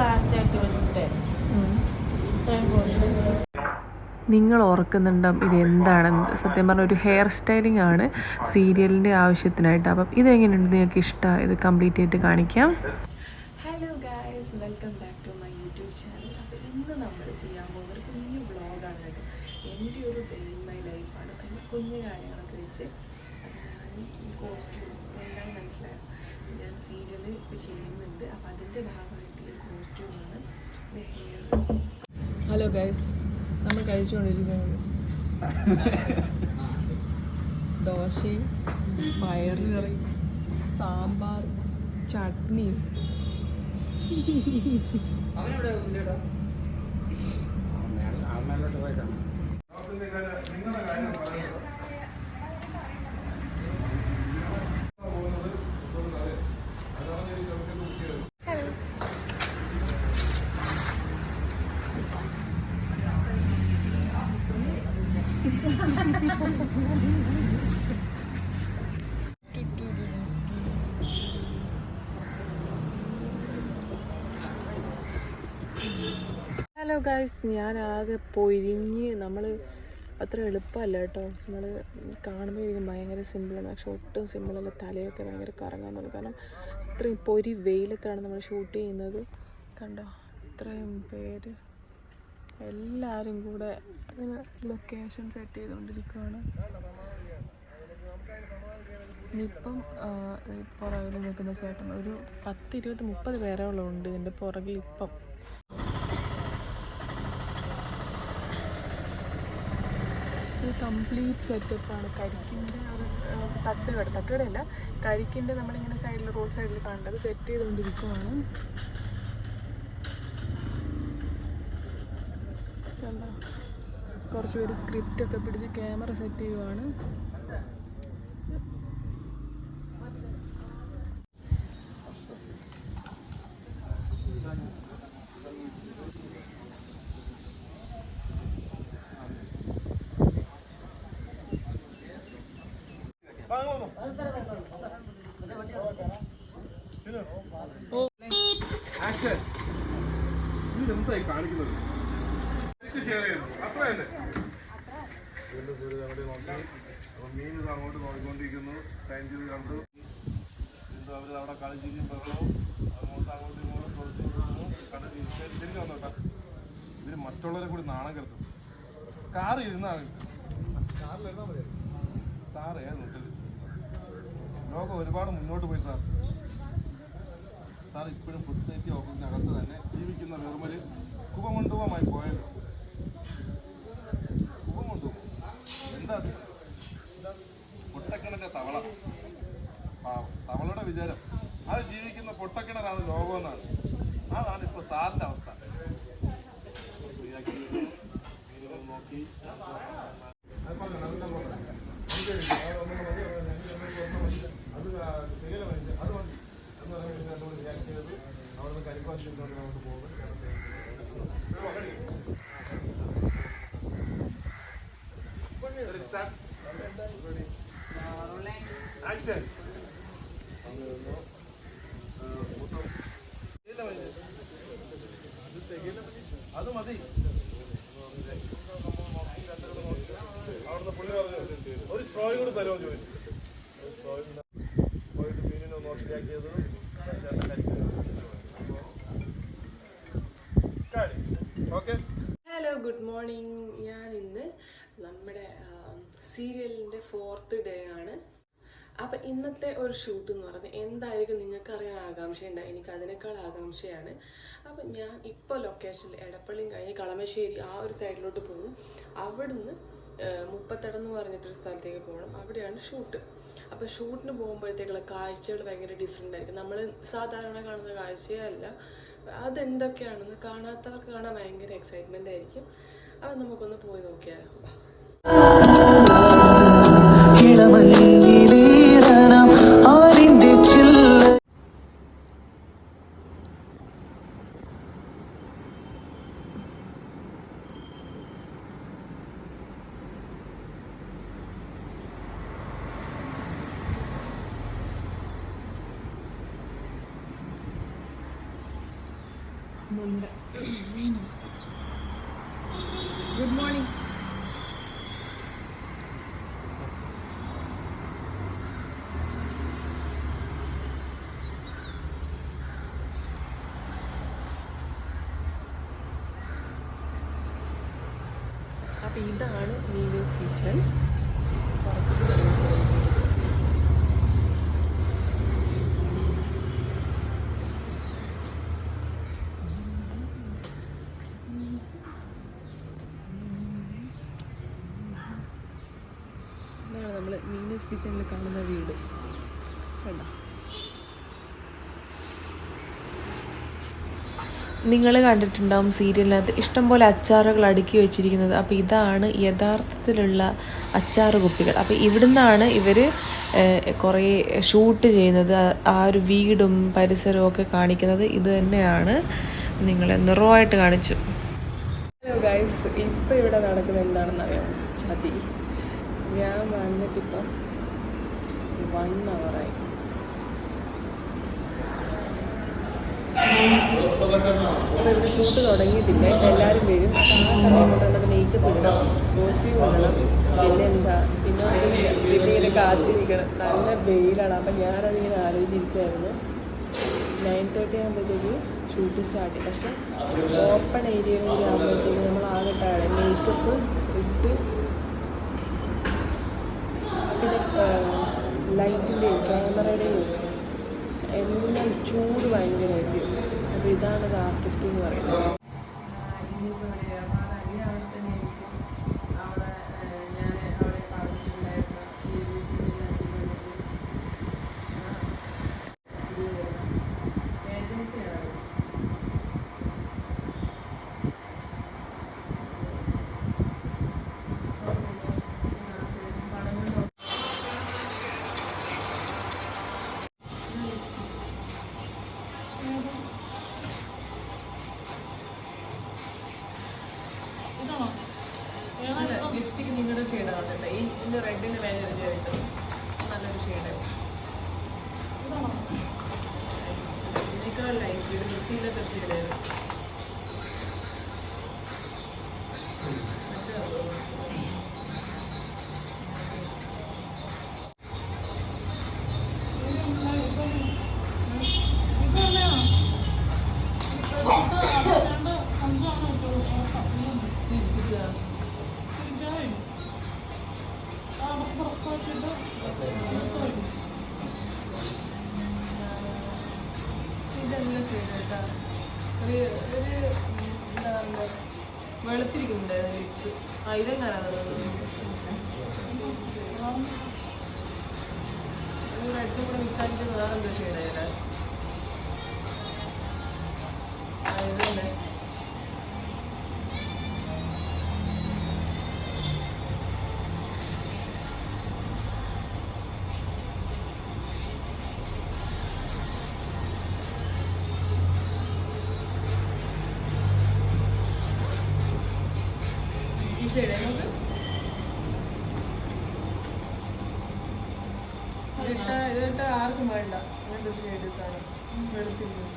Flat ആക്കി വെച്ചിട്ടേ ഇത്രയും പോർഷൻ. നിങ്ങൾ ഓർക്കുന്നുണ്ടാവും ഇത് എന്താണെന്ന്. സത്യം പറഞ്ഞ ഒരു ഹെയർ സ്റ്റൈലിംഗ് ആണ് സീരിയലിൻ്റെ ആവശ്യത്തിനായിട്ട്. അപ്പം ഇതെങ്ങനെയുണ്ട്, നിങ്ങൾക്ക് ഇഷ്ടമാണ്? ഇത് കംപ്ലീറ്റ് ചെയ്തിട്ട് കാണിക്കാം. Hello guys, welcome back to my YouTube channel. അപ്പോൾ ഇന്ന് നമ്മൾ ചെയ്യാൻ പോകുന്ന ഒരു കുഞ്ഞു വ്ളോഗാണ് കേട്ടോ. എൻ്റെ ഒരു ഡേ ഇൻ മൈ ലൈഫാണ്. അതിൻ്റെ കുഞ്ഞു കാര്യങ്ങളൊക്കെ വെച്ച് ഞാൻ ഈ കോസ്റ്റ്യൂം എന്താണെന്ന് മനസ്സിലായത്. ഞാൻ സീരിയൽ ചെയ്യുന്നുണ്ട്. അപ്പോൾ അതിൻ്റെ ഭാഗമായിട്ട് ഈ കോസ്റ്റ്യൂമാണ് ഹെയർ. ഹലോ ഗൈസ്, നമ്മൾ കഴിച്ചുകൊണ്ടിരിക്കുന്നത് ദോശയും പയറുകറി, സാമ്പാർ, ചട്നിയും. ഹലോ ഗൈസ്, ഞാൻ ആകെ പൊരിഞ്ഞ്. നമ്മൾ അത്ര എളുപ്പമല്ല കേട്ടോ. നമ്മൾ കാണുമ്പോഴേക്കും ഭയങ്കര സിമ്പിളാണ്, പക്ഷെ ഒട്ടും സിമ്പിളല്ല. തലയൊക്കെ ഭയങ്കര കറങ്ങാൻ തുടങ്ങി. കാരണം ഇത്രയും പൊരി വെയിലത്താണ് നമ്മൾ ഷൂട്ട് ചെയ്യുന്നത്. കണ്ടോ, ഇത്രയും പേര് എല്ലാവരും കൂടെ ഇങ്ങനെ ലൊക്കേഷൻ സെറ്റ് ചെയ്തുകൊണ്ടിരിക്കുകയാണ്. ഇപ്പം പുറകിൽ നിൽക്കുന്ന ചേട്ടൻ ഒരു 10, 20, 30 പേരോളം ഉണ്ട് ഇതിൻ്റെ പുറകിൽ. ഇപ്പം ഇത് കംപ്ലീറ്റ് സെറ്റപ്പാണ്. കരിക്കിൻ്റെ ഒരു തട്ടുകടയല്ല, കരിക്കിൻ്റെ നമ്മളിങ്ങനെ സൈഡിൽ റോഡ് സൈഡിൽ കണ്ടത് സെറ്റ് ചെയ്തുകൊണ്ടിരിക്കുകയാണ്. കണ്ടോ, കുറച്ച് പേര് സ്ക്രിപ്റ്റൊക്കെ പിടിച്ച് ക്യാമറ സെറ്റ് ചെയ്യുവാണ്. കാണിക്കുന്നത് അത്ര തന്നെ. മീൻ ഇത് അങ്ങോട്ട് നോക്കിക്കൊണ്ടിരിക്കുന്നു. ടൈം ചെയ്ത് കണ്ടു. എന്തോ അവർ അവിടെ കളിച്ചിരിക്കും ബഹളവും. അങ്ങോട്ട് ഇങ്ങോട്ടും തിരിഞ്ഞു വന്നോട്ടാ. ഇവര് മറ്റുള്ളവരെ കൂടി നാണം കെടുത്തും. കാറ് ഇരുന്നാണ്, കാറിലിരുന്നാൽ മതി. സാറേ നോട്ടിൽ ലോകം ഒരുപാട് മുന്നോട്ട് പോയി സാർ. സാർ ഇപ്പോഴും ഫുഡ് സേഫ്റ്റി ഓഫീസിനകത്ത് തന്നെ ജീവിക്കുന്ന വെറുമൊരു കുപമണ്ഡപമായി പോയല്ലോ. കുപമണ്ഡപം എന്താ? പൊട്ടക്കിണറ്റ തവള. തവളയുടെ വിചാരം അത് ജീവിക്കുന്ന പൊട്ടക്കിണറാണ് ലോകമെന്നാണ്. അതാണ് ഇപ്പോൾ സാറിൻ്റെ അവസ്ഥ. നോക്കി അവിടുന്ന് കരിപ്പാശിട്ടോണ്ട് നമുക്ക് പോകും. അത് മതി. അവിടുന്ന് പുള്ളി പറഞ്ഞു ഒരു സ്ട്രോയും കൂടി തരുമോ ചോദിച്ചു. പോയിട്ട് മീനിനെ നോക്കിയാക്കിയത് ഹലോ, ഗുഡ് മോർണിംഗ്. ഞാൻ ഇന്ന് നമ്മുടെ സീരിയലിൻ്റെ 4th ഡേ ആണ്. അപ്പം ഇന്നത്തെ ഒരു ഷൂട്ട് എന്ന് പറയുന്നത് എന്തായിരിക്കും നിങ്ങൾക്ക് അറിയാൻ ആകാംക്ഷയുണ്ട്. എനിക്ക് അതിനേക്കാൾ ആകാംക്ഷയാണ്. അപ്പം ഞാൻ ഇപ്പോൾ ലൊക്കേഷനിൽ എടപ്പള്ളിയും കഴിഞ്ഞ് കളമശ്ശേരി ആ ഒരു സൈഡിലോട്ട് പോകും. അവിടുന്ന് മുപ്പത്തടം എന്ന് പറഞ്ഞിട്ടൊരു സ്ഥലത്തേക്ക് പോകണം. അവിടെയാണ് ഷൂട്ട്. അപ്പോൾ ഷൂട്ടിന് പോകുമ്പോഴത്തേക്കുള്ള കാഴ്ചകൾ ഭയങ്കര ഡിഫറെൻ്റ് ആയിരിക്കും. നമ്മൾ സാധാരണ കാണുന്ന കാഴ്ചയേ അല്ല. അതെന്തൊക്കെയാണെന്ന് കാണാത്തവർക്ക് കാണാൻ ഭയങ്കര എക്സൈറ്റ്മെൻ്റ് ആയിരിക്കും. അപ്പം നമുക്കൊന്ന് പോയി നോക്കിയാലോ. Good morning. അപ്പോൾ ഇതാണ് മീനൂസ് കിച്ചൺ. ഇതാണ് നമ്മൾ മീനൂസ് കിച്ചണിൽ കാണുന്ന വീട്. കണ്ടോ? നിങ്ങൾ കണ്ടിട്ടുണ്ടാവും സീരിയലിനകത്ത് ഇഷ്ടംപോലെ അച്ചാറുകൾ അടുക്കി വെച്ചിരിക്കുന്നത്. അപ്പോൾ ഇതാണ് യഥാർത്ഥത്തിലുള്ള അച്ചാറ് കുപ്പികൾ. അപ്പോൾ ഇവിടുന്നാണ് ഇവർ കുറേ ഷൂട്ട് ചെയ്യുന്നത്. ആ ഒരു വീടും പരിസരവും ഒക്കെ കാണിക്കുന്നത് ഇത് തന്നെയാണ്. നിങ്ങളെ നിറവായിട്ട് കാണിച്ചു. ഹലോ ഗൈസ്, ഇപ്പോൾ ഇവിടെ നടക്കുന്നത് എന്താണെന്ന് അറിയാം? ചതി. ഞാൻ വന്നിട്ടിപ്പം 1 hour-ആയി. അപ്പോൾ ഇവിടെ ഷൂട്ട് തുടങ്ങിയിട്ടില്ല. എല്ലാവരും വരും. അപ്പോൾ ആ സമയം കൊണ്ടുള്ളത് മേക്കപ്പ് ഇടണം, കോസ്റ്റ്യൂം ഇടണം, പിന്നെ ഇങ്ങനെ കാത്തിരിക്കണം. നല്ല വെയിലാണ്. അപ്പം ഞാനതിങ്ങനെ ആലോചിച്ചിരിക്കുമായിരുന്നു. 9:30 ആകുമ്പോഴത്തേക്ക് ഷൂട്ട് സ്റ്റാർട്ട് ചെയ്യും. പക്ഷെ ഓപ്പൺ ഏരിയയിൽ ആകുമ്പോഴത്തേക്ക് നമ്മൾ ആകട്ടാണ് മേക്കപ്പ് ഇട്ട് പിന്നെ ലൈറ്റിൻ്റെയും ക്യാമറയുടെയും എല്ലാം ചൂട് ഭയങ്കരമായിരിക്കും. അപ്പോൾ ഇതാണ് ഒരു ആർട്ടിസ്റ്റ് എന്ന് പറയുന്നത്. ലിപ്സ്റ്റിക്ക് നിങ്ങളുടെ ഷെയ്ഡാണ്. ഈ റെഡിന് വേറെ ആയിട്ട് നല്ലൊരു ഷെയ്ഡ്. ഇതിനേക്കാൾ ലൈറ്റ് ഇത് വൃത്തിയിലൊക്കെ ഷെയ്ഡ്. ഇതെല്ലാം ഷെയ്ഡ് കേട്ടോ. ഒരു എന്താ പറയുക, വെളുത്തിരിക്കുന്നുണ്ട് ലിപ്സ്. ഇതെങ്ങനെയാണ് റെഡും കൂടെ മിക്സ് ആക്കിയിട്ട് വേറെ എന്തോ ഷെയ്ഡായാലേ ഇതല്ലേ. ഇതിട്ട് ആർക്കും വേണ്ട അങ്ങനത്തെ ഷെയ്ഡ് സാധനം വെളുത്തിരിക്കും.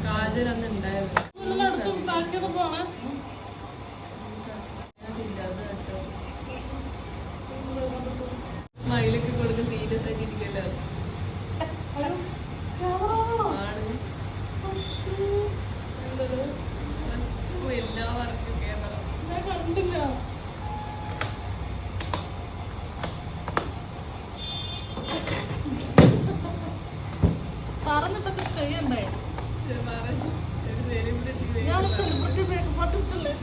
കാജലൊന്നും ഉണ്ടായിരുന്നു. മയിലൊക്കെ കൊടുത്ത് സീരിയസ് ആക്കി ഇരിക്കല്ലോ. എല്ലാ വർക്കും കേരളം കണ്ടില്ല. ഞാൻ സെലിബ്രിറ്റി മേക്കപ്പ് ആർട്ടിസ്റ്റ് അല്ലേ?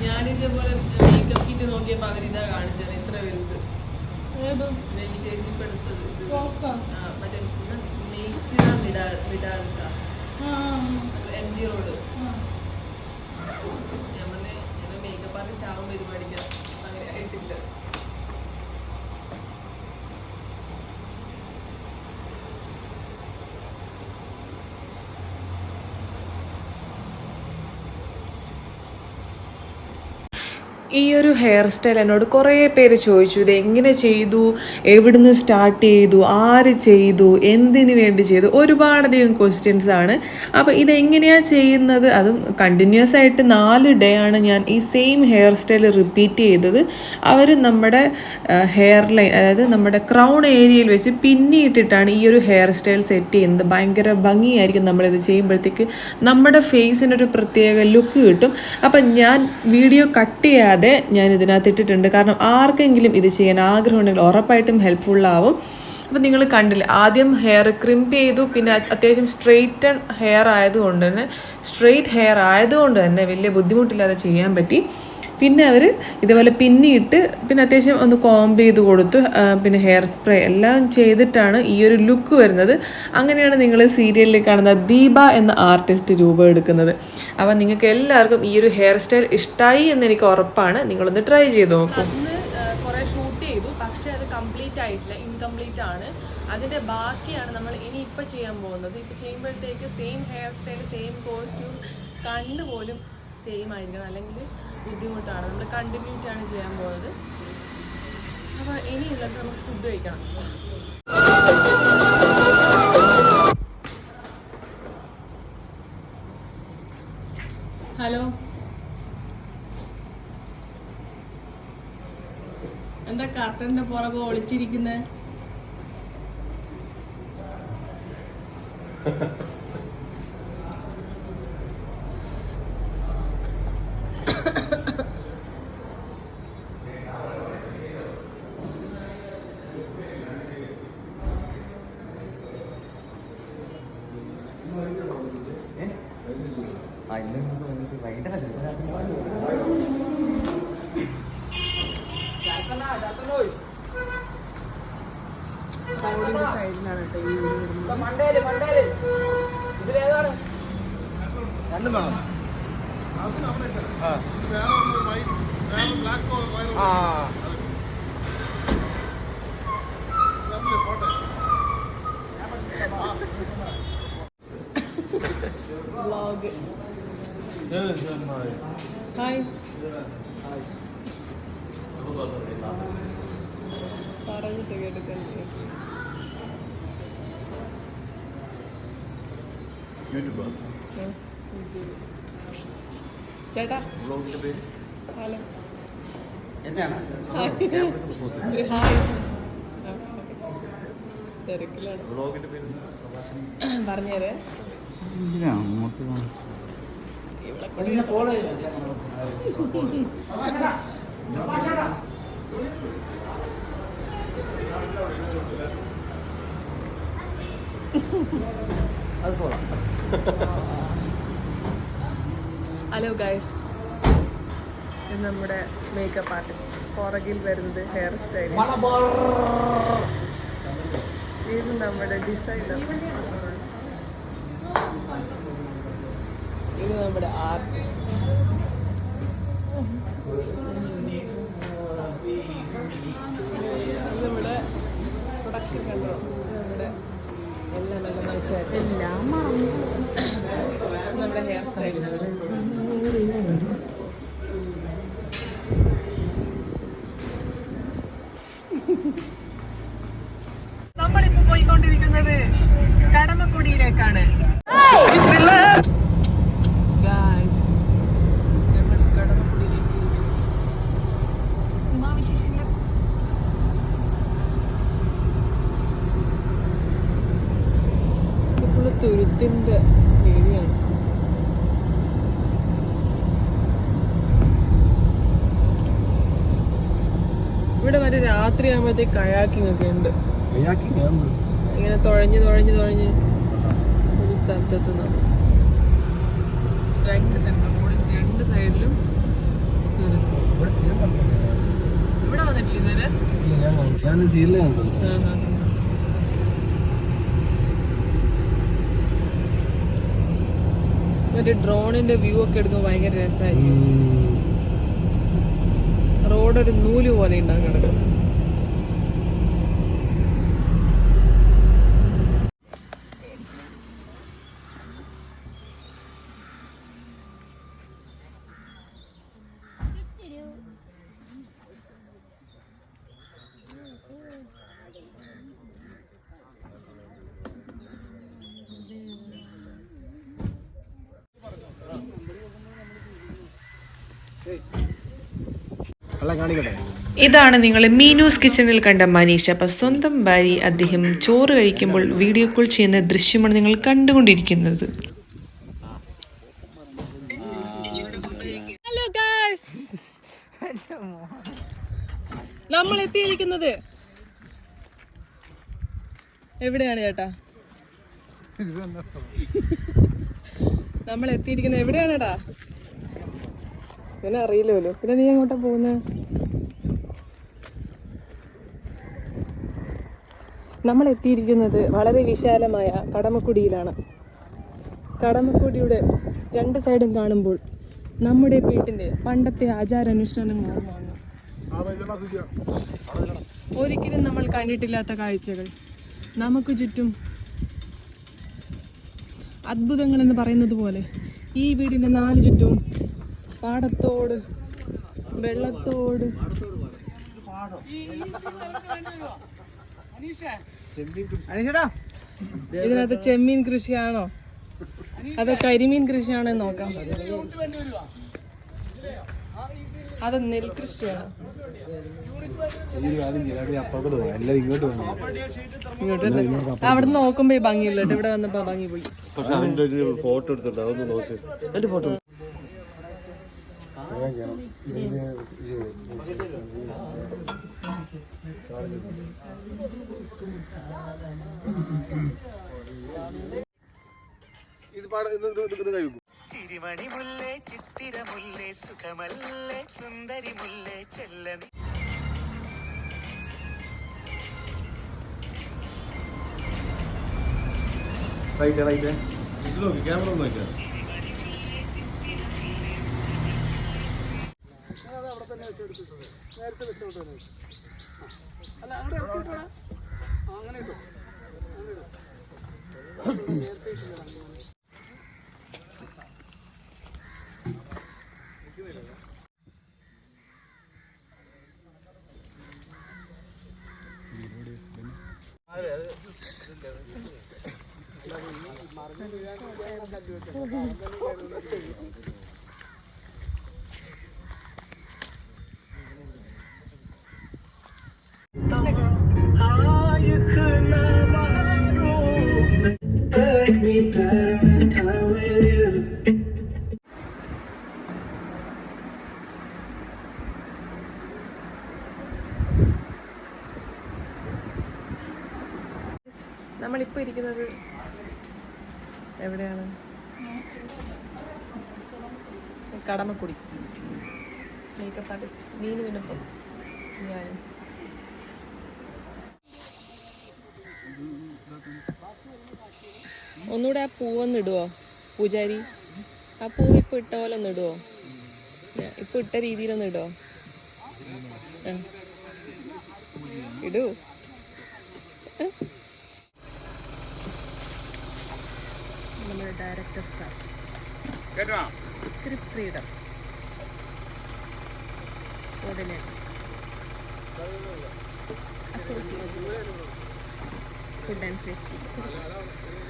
ഞാനിതേപോലെ മേക്കപ്പ് കിറ്റ് നോക്കിയപ്പോ അവരിതാ കാണിച്ചത് ഇത്ര വലുത്. ഏത് ചേച്ചി ഇപ്പൊ എടുത്തത് ബോക്സാ? മറ്റേ മിഡാൾസ MG റോഡ്. ഞാൻ പറഞ്ഞ ഞാൻ മേക്കപ്പ് ആർട്ടിസ്റ്റ് ആവുമ്പോ ഇത് പഠിക്കാം. അങ്ങനെ ആയിട്ടില്ല. ഈ ഒരു ഹെയർ സ്റ്റൈൽ എന്നോട് കുറേ പേര് ചോദിച്ചു, ഇത് എങ്ങനെ ചെയ്തു, എവിടുന്ന് സ്റ്റാർട്ട് ചെയ്തു, ആര് ചെയ്തു, എന്തിനു വേണ്ടി ചെയ്തു, ഒരുപാടധികം ക്വസ്റ്റ്യൻസ് ആണ്. അപ്പോൾ ഇതെങ്ങനെയാണ് ചെയ്യുന്നത്, അതും കണ്ടിന്യൂസ് ആയിട്ട് 4 ഡേ ആണ് ഞാൻ ഈ സെയിം ഹെയർ സ്റ്റൈൽ റിപ്പീറ്റ് ചെയ്തത്. അവർ നമ്മുടെ ഹെയർ ലൈൻ, അതായത് നമ്മുടെ ക്രൗൺ ഏരിയയിൽ വെച്ച് പിന്നിയിട്ടിട്ടാണ് ഈ ഒരു ഹെയർ സ്റ്റൈൽ സെറ്റ് ചെയ്യുന്നത്. ഭയങ്കര ഭംഗിയായിരിക്കും നമ്മളിത് ചെയ്യുമ്പോഴത്തേക്ക്. നമ്മുടെ ഫേസിനൊരു പ്രത്യേക ലുക്ക് കിട്ടും. അപ്പം ഞാൻ വീഡിയോ കട്ട് ചെയ്യാതെ ഞാൻ ഇതിനകത്ത് ഇട്ടിട്ടുണ്ട്. കാരണം ആർക്കെങ്കിലും ഇത് ചെയ്യാൻ ആഗ്രഹമുണ്ടെങ്കിൽ ഉറപ്പായിട്ടും ഹെൽപ്ഫുള്ളാവും. അപ്പം നിങ്ങൾ കണ്ടില്ലേ, ആദ്യം ഹെയർ ക്രിംപ് ചെയ്തു, പിന്നെ അത്യാവശ്യം സ്ട്രെയിറ്റ് ഹെയർ ആയതുകൊണ്ട് തന്നെ വലിയ ബുദ്ധിമുട്ടില്ലാതെ ചെയ്യാൻ പറ്റി. പിന്നെ അവർ ഇതുപോലെ പിന്നിയിട്ട് പിന്നെ അത്യാവശ്യം ഒന്ന് കോംബ് ചെയ്ത് കൊടുത്തു. പിന്നെ ഹെയർ സ്പ്രേ എല്ലാം ചെയ്തിട്ടാണ് ഈ ഒരു ലുക്ക് വരുന്നത്. അങ്ങനെയാണ് നിങ്ങൾ സീരിയലിൽ കാണുന്ന ദീപ എന്ന ആർട്ടിസ്റ്റ് രൂപം എടുക്കുന്നത്. അപ്പോൾ നിങ്ങൾക്ക് എല്ലാവർക്കും ഈ ഒരു ഹെയർ സ്റ്റൈൽ ഇഷ്ടമായി എന്ന് എനിക്ക് ഉറപ്പാണ്. നിങ്ങളൊന്ന് ട്രൈ ചെയ്ത് നോക്കും. അന്ന് കുറേ ഷൂട്ട് ചെയ്തു, പക്ഷെ അത് കംപ്ലീറ്റ് ആയിട്ടില്ല, ഇൻകംപ്ലീറ്റ് ആണ്. അതിൻ്റെ ബാക്കിയാണ് നമ്മൾ ഇനി ഇപ്പം ചെയ്യാൻ പോകുന്നത്. ഇപ്പം ചെയ്യുമ്പോഴത്തേക്ക് same hair style, same costume, കണ്ണ് പോലും സെയിം ആയിരിക്കണം, അല്ലെങ്കിൽ ബുദ്ധിമുട്ടാണ്. നമ്മൾ കണ്ടിന്യൂറ്റി ആണ് ചെയ്യാൻ പോകുന്നത്. അപ്പോൾ ഇനിയുള്ളത് നമുക്ക് ഫുഡ് കഴിക്കണം. ഹലോ, എന്താ കർട്ടന്റെ പുറകെ ഒളിച്ചിരിക്കുന്നത്? റോഡിന്റെ സൈഡിലാണ് കേട്ടോ ഈ വീട് വ്ളോഗ്. ഹായ്, പറഞ്ഞിട്ട് കേട്ടിട്ടുണ്ട്. ചേട്ടാ ഹലോ, ഹായ്. തിരക്കിലാണ്, പറഞ്ഞേരേ. ഹലോ ഗൈസ്, ഇത് നമ്മുടെ മേക്കപ്പ് ആർട്ടിസ്റ്റ്. പുറകിൽ വരുന്നത് ഹെയർ സ്റ്റൈൽ. ഇത് നമ്മുടെ ഡിസൈനർ. ഇത് നമ്മുടെ ആർട്ടിസ്റ്റ്. നമ്മുടെ പ്രൊഡക്ഷൻ കണ്ടോ, നമ്മുടെ എല്ലാം നല്ല മനസ്സിലായിട്ട് എല്ലാം നമ്മുടെ ഹെയർ സ്റ്റൈലിസ്റ്റ്. നമ്മളിപ്പോ പോയിക്കൊണ്ടിരിക്കുന്നത് കടമക്കുടിയിലേക്കാണ്. തുരുത്തിന്റെ ഏരിയയാണ്. ഇവിടെ മറ്റേ രാത്രി ആകുമ്പോഴത്തേക്ക് കയാക്കിംഗ് ഒക്കെ ഉണ്ട്. ഇങ്ങനെ തുഴഞ്ഞ് തുഴഞ്ഞ് തുഴഞ്ഞ് ഒരു സ്ഥലത്തെത്തുന്നത്. രണ്ട് സെന്റർ റോഡിന് രണ്ട് സൈഡിലും ഇവിടെ വന്നിട്ടില്ല ഇതുവരെ. മറ്റേ ഡ്രോണിന്റെ വ്യൂ ഒക്കെ എടുക്കുമ്പോൾ ഭയങ്കര രസമായിരിക്കും. റോഡ് ഒരു നൂല് പോലെ ഉണ്ടാകും കിടക്കുന്നത്. ഇതാണ് നിങ്ങൾ മീനൂസ് കിച്ചണിൽ കണ്ട മനീഷ്. അപ്പം സ്വന്തം ഭാര്യ അദ്ദേഹം ചോറ് കഴിക്കുമ്പോൾ വീഡിയോ കോൾ ചെയ്യുന്ന ദൃശ്യമാണ് നിങ്ങൾ കണ്ടുകൊണ്ടിരിക്കുന്നത്. ഹലോ ഗായ്സ്, നമ്മൾ എത്തിയിരിക്കുന്നത് എവിടെയാണ് ചേട്ടാ? നമ്മൾ എത്തിയിരിക്കുന്നത് എവിടെയാണേടാ? പിന്നെ അറിയില്ലല്ലോ. പിന്നെ നീ എങ്ങോട്ടാ പോകുന്നത്? നമ്മൾ എത്തിയിരിക്കുന്നത് വളരെ വിശാലമായ കടമക്കുടിയിലാണ്. കടമക്കുടിയുടെ രണ്ട് സൈഡും കാണുമ്പോൾ നമ്മുടെ വീട്ടിൻ്റെ പണ്ടത്തെ ആചാരാനുഷ്ഠാനങ്ങൾ ഓർമ്മ. ഒരിക്കലും നമ്മൾ കണ്ടിട്ടില്ലാത്ത കാഴ്ചകൾ, നമുക്ക് ചുറ്റും അത്ഭുതങ്ങൾ എന്ന് പറയുന്നത് പോലെ ഈ വീടിൻ്റെ നാല് ചുറ്റും പാടത്തോട് വെള്ളത്തോട്. ഇതിനകത്ത് ചെമ്മീൻ കൃഷിയാണോ അതോ കരിമീൻ കൃഷിയാണോ എന്ന് നോക്കാം. അത് നെൽകൃഷിയാണോ? ഇങ്ങോട്ട് അവിടെ നോക്കുമ്പോ ഈ ഭംഗിയില്ല, ഇവിടെ വന്നപ്പോ ഭംഗി പോയി. ഫോട്ടോ എടുത്തിട്ടുണ്ട്, അതൊന്ന് നോക്ക്. എന്റെ ഫോട്ടോ ചിരിമണി മുല്ലേ ചിത്തിര മുല്ലേ സുഖമല്ലേ സുന്ദരി മുല്ലേ ചെല്ലനി. ക്യാമറ ഒന്ന് നോക്കിയാ നമ്മളിപ്പോൾ ഇരിക്കുന്നത് എവിടെയാണ്? കടമക്കുടി. മേക്കപ്പ് ആർട്ടിസ്റ്റ് മീനുവിനൊപ്പം ഞാനും. ഒന്നുകൂടെ ആ പൂവൊന്നിടുവോ പൂജാരി? ആ പൂവ് ഇപ്പൊ ഇട്ട പോലെ ഒന്ന് ഇടുവോ? ഇപ്പൊ ഇട്ട രീതിയിലൊന്ന് ഇടുവോ? ഇടൂ. നമ്മുടെ director sir, script reader, coordinator, associate, food and safety,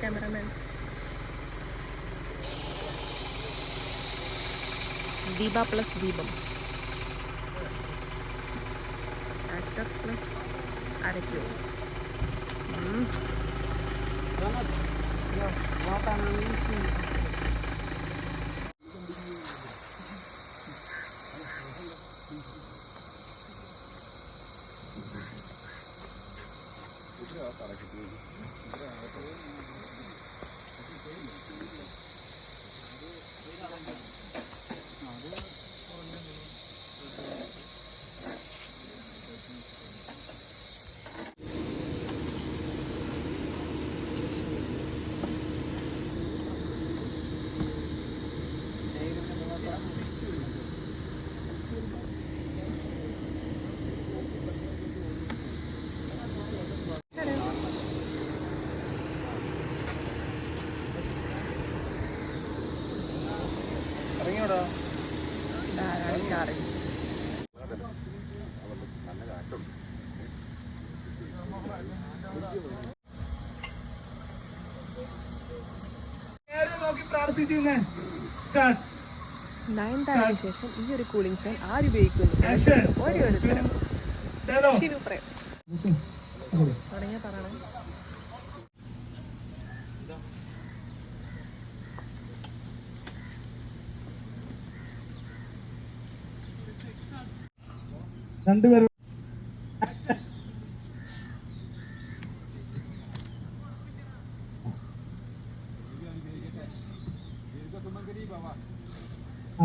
cameraman, Deepa plus ദീപം, ആക്ടർ പ്ലസ് അരക്കോ. ഇറങ്ങിയോടാ നയൻതാരയ്ക്ക് ശേഷം ഈ ഒരു കൂളിംഗ് ഫാൻ ആര് ഉപയോഗിക്കുന്നു? ഒരേ ഒരു ഉത്തരം. ശിവു പറയാം. തുടങ്ങിയാ പറയണം. രണ്ടുപേരും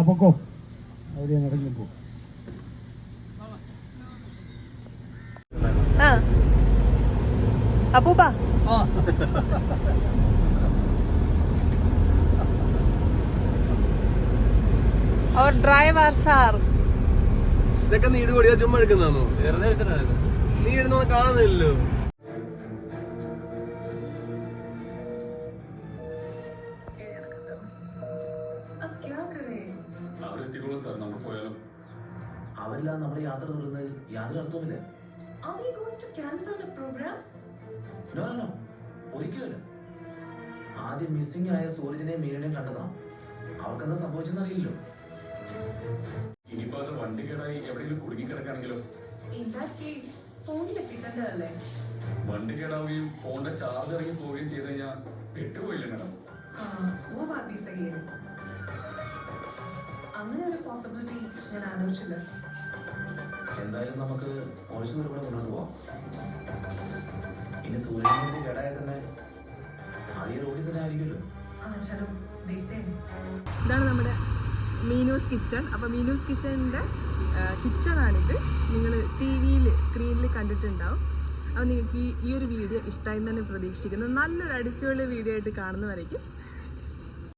പൊക്കോ അവിടെ ഇറങ്ങി പോ. അപ്പൂപ്പ और ड्राइवर सार ഇതൊക്കെ നീ ഇട് കൊടിയാ ചുമ്മാ എടുക്കുന്നതാണോ? നീ ഇടുന്നത് കാണുന്നില്ലല്ലോ. അവരില്ലാതെ നമ്മുടെ യാത്ര തുടരുന്നത് യാതൊരു അർത്ഥവുമില്ല. നോ ഒരിക്കലുമില്ല. ആദ്യം മിസ്സിംഗ് ആയ സൂരജിനെയും മീനനെയും കണ്ടതാണ്. അവർക്കെന്താ സംഭവിച്ചെന്ന് അറിയില്ലല്ലോ. ഇനിയിപ്പോ അത് വണ്ടി കേടായി എവിടെയെങ്കിലും കുടുങ്ങി കിടക്കാണെങ്കിലോ? വണ്ടി കേടാവുകയും ഫോണിന്റെ ചാർജ് ഇറങ്ങി പോവുകയും ചെയ്ത് കഴിഞ്ഞാൽ പെട്ടുപോയില്ലേ മാഡം? അങ്ങനെ ഒരു പോസിബിലിറ്റി ഞാൻ ആലോചിച്ചില്ല. എന്തായാലും നമുക്ക് കുറച്ചു ദൂരം കൂടെ മുന്നോട്ട് പോവാം. ഇനി സൂര്യനെ കേടായാൽ തന്നെ അതേ റോഡിൽ തന്നെ ആയിരിക്കുമല്ലോ. ഇതാണ് നമ്മുടെ മീനൂസ് കിച്ചൺ. അപ്പോൾ മീനൂസ് കിച്ചണിൻ്റെ കിച്ചണാണിത്. നിങ്ങൾ ടി വിയിൽ സ്ക്രീനിൽ കണ്ടിട്ടുണ്ടാവും. അപ്പോൾ നിങ്ങൾക്ക് ഈ ഒരു വീഡിയോ ഇഷ്ടമായി തന്നെ പ്രതീക്ഷിക്കുന്നു. നല്ലൊരു അടിച്ചുപൊളി വീഡിയോ ആയിട്ട് കാണുന്നവരേക്കും